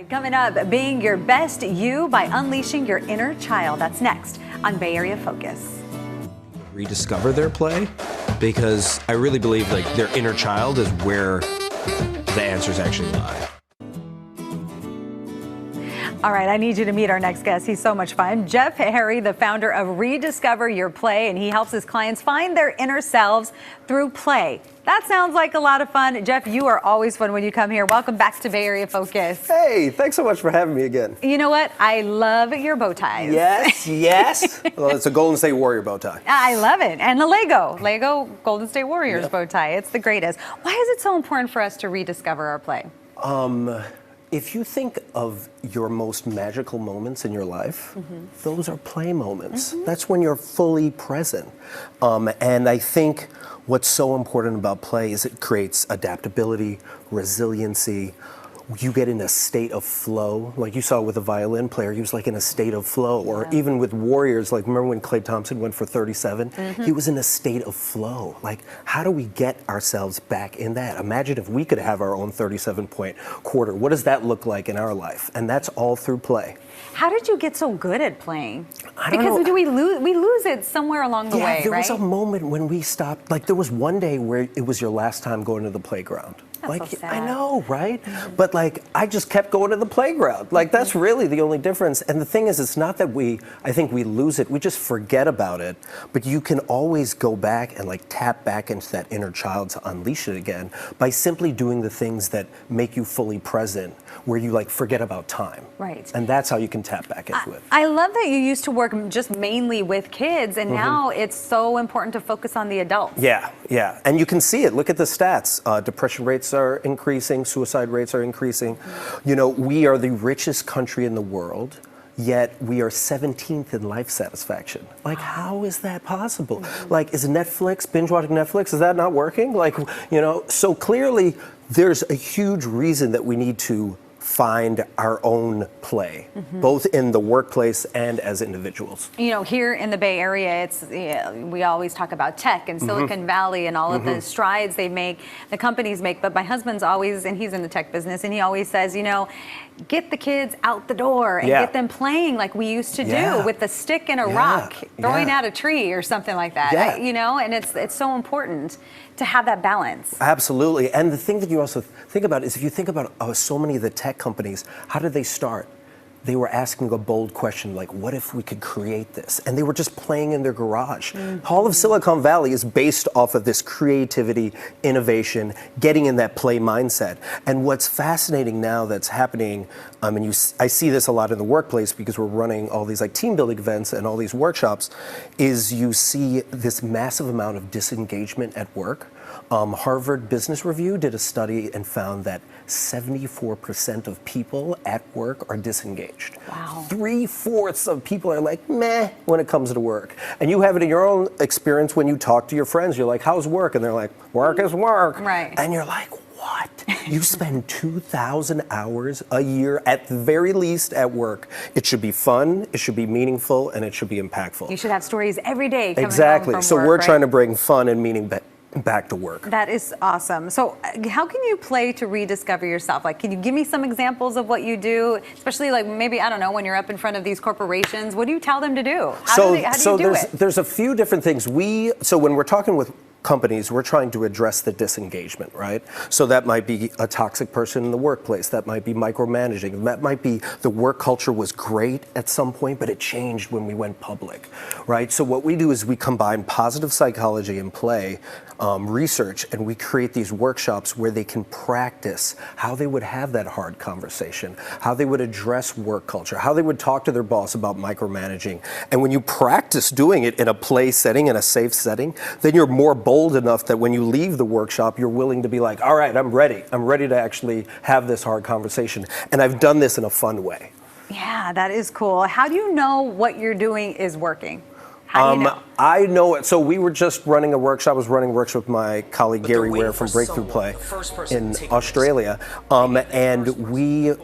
Coming up, being your best you by unleashing your inner child. That's next on Bay Area Focus. Rediscover their play, because I really believe like their inner child is where the answers actually lie. All right, I need you to meet our next guest. He's so much fun. Jeff Harry, the founder of Rediscover Your Play, and he helps his clients find their inner selves through play. That sounds like a lot of fun. Jeff, you are always fun when you come here. Welcome back to Bay Area Focus. Hey, thanks so much for having me again. You know what? I love your bow ties. Yes, yes. Well, it's a Golden State Warrior bow tie. I love it. And the Lego Golden State Warriors bow tie. It's the greatest. Why is it so important for us to rediscover our play? If you think of your most magical moments in your life, those are play moments. That's when you're fully present. And I think what's so important about play is it creates adaptability, resiliency. You get in a state of flow, like you saw with a violin player, he was like in a state of flow. Or even with warriors, like remember when Klay Thompson went for 37? He was in a state of flow. Like, how do we get ourselves back in that? Imagine if we could have our own 37-point quarter. What does that look like in our life? And that's all through play. How did you get so good at playing? I don't know. Because we lose it somewhere along the way, there right? was a moment when we stopped. Like there was one day where it was your last time going to the playground. That's like so sad. I know, right? But like I just kept going to the playground. Like that's really the only difference. And the thing is, it's not that I think we lose it. We just forget about it. But you can always go back and like tap back into that inner child to unleash it again by simply doing the things that make you fully present, where you like forget about time. Right. And that's how you can tap back into it. I love that you used to work just mainly with kids, and now it's so important to focus on the adults. Yeah, yeah. And you can see it. Look at the stats. Depression rates are increasing. Suicide rates are increasing. You know, we are the richest country in the world, yet we are 17th in life satisfaction. Like, how is that possible? Like, is Netflix, binge watching Netflix, is that not working? Like, you know, so clearly there's a huge reason that we need to find our own play, both in the workplace and as individuals. You know, here in the Bay Area, we always talk about tech and Silicon Valley and all of the strides they make, the companies make, but my husband's always, and he's in the tech business, and he always says, you know, get the kids out the door and get them playing like we used to do with a stick and a rock, throwing at a tree or something like that, you know, and it's so important to have that balance. Absolutely. And the thing that you also think about is if you think about so many of the tech companies, how did they start? They were asking a bold question like, what if we could create this? And they were just playing in their garage. All of Silicon Valley is based off of this creativity, innovation, getting in that play mindset. And what's fascinating now that's happening, and I see this a lot in the workplace because we're running all these like team building events and all these workshops, is you see this massive amount of disengagement at work. Harvard Business Review did a study and found that 74% of people at work are disengaged. Wow. 3/4 of people are like, meh, when it comes to work. And you have it in your own experience when you talk to your friends. You're like, how's work? And they're like, work is work. Right. And you're like, what? You spend 2,000 hours a year at the very least at work. It should be fun, it should be meaningful, and it should be impactful. You should have stories every day coming Exactly. home from So work, we're right? trying to bring fun and meaning back to work. That is awesome. So how can you play to rediscover yourself? Like, can you give me some examples of what you do, especially like maybe, I don't know, when you're up in front of these corporations, what do you tell them to do? How do you do it? There's a few different things. So when we're talking with companies, we're trying to address the disengagement, right? So that might be a toxic person in the workplace. That might be micromanaging. That might be the work culture was great at some point, but it changed when we went public, right? So what we do is we combine positive psychology and play research, and we create these workshops where they can practice how they would have that hard conversation, how they would address work culture, how they would talk to their boss about micromanaging. And when you practice doing it in a play setting, in a safe setting, then you're more bold enough that when you leave the workshop, you're willing to be like, all right, I'm ready. I'm ready to actually have this hard conversation. And I've done this in a fun way. Yeah, that is cool. How do you know what you're doing is working? How do you know? I know it. So we were just running a workshop. I was running a workshop with my colleague Gary Ware from Breakthrough Play in Australia. And we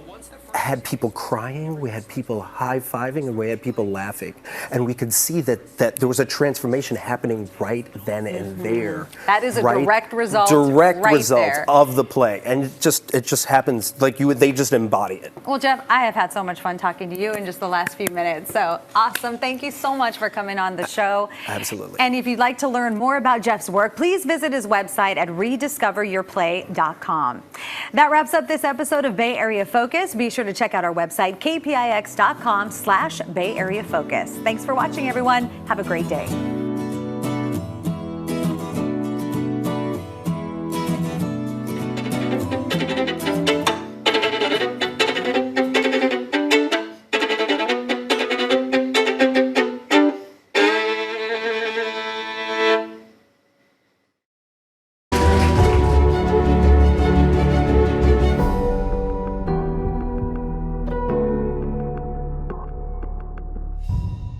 had people crying, we had people high-fiving, and we had people laughing. And we could see that there was a transformation happening right then and there. That is a right? direct result. Direct right result there. of the play. And it just happens, like they just embody it. Well, Jeff, I have had so much fun talking to you in just the last few minutes. So awesome. Thank you so much for coming on the show. Absolutely. And if you'd like to learn more about Jeff's work, please visit his website at rediscoveryourplay.com. That wraps up this episode of Bay Area Focus. Be sure to check out our website, kpix.com/Bay Area Focus. Thanks for watching, everyone. Have a great day.